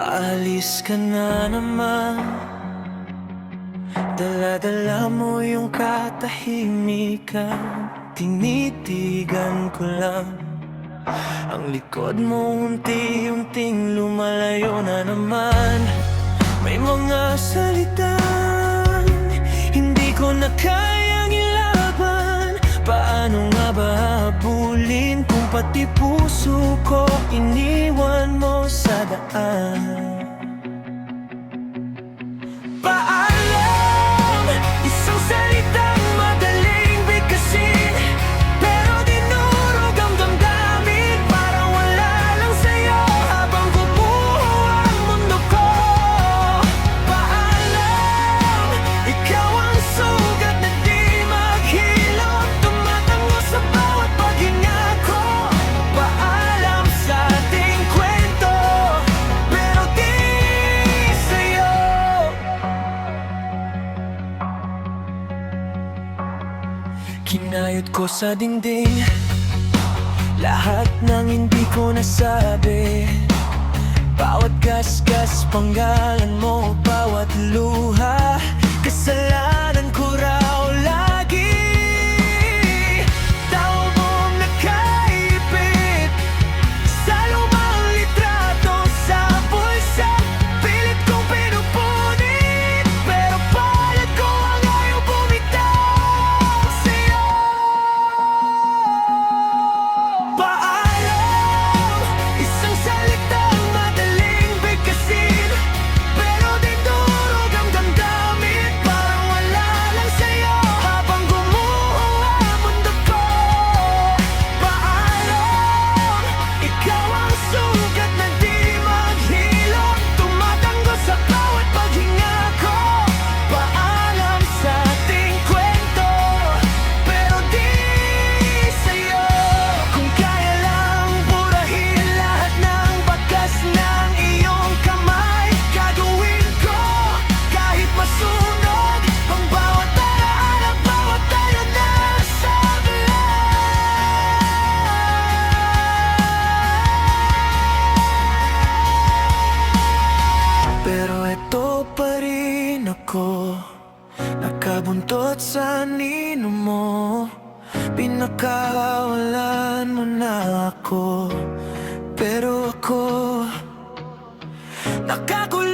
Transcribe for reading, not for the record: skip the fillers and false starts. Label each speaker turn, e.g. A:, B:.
A: Paalis ka na naman. Dala-dala mo yung katahimikan. Tinitigan ko lang ang likod mo, unti-unting lumalayo na naman. May mga salitang hindi ko na kayang ilaban. Paano nga ba habulin kung pati puso ko iniwan mo sa daan? Paalam, isang salitang madaling bigkasin, pero dinurog ang damdamin. Parang wala lang sa'yo habang gumuho ang mundo ko. Paalam, ikaw ang sugat na di maghilom, tumatango sa bawat paghinga ko. Paalam sa ating kwento, pero di sa'yo. Kinayod ko sa dingding lahat ng hindi ko nasabi. Bawat gasgas, panggalan mo, bawat luha, kasalanan ko raw lagi. Tao mong nakaipit sa lumang litrato sa bulsa. Pilit kong pinupunit, pero palad ko ang ayaw bumitaw sa'yo. Paalam, isang salitang madaling bigkasin, pero dinurog ang damdamin. Parang wala lang sa'yo habang gumuho ang mundo ko. Paalam, ikaw ang sugat na di maghilom, tumatango sa bawat paghinga ko. Paalam sa ating kwento, pero di sa'yo. Kung kaya lang burahin lahat ng bakas ng iyong kamay, gagawin ko kahit masunog ang bawat alaala, bawat tayo na sablay. Pero eto pa rin ako, nakabuntot sa anino mo. Pinakawalan mo na ako, pero ako nakakulong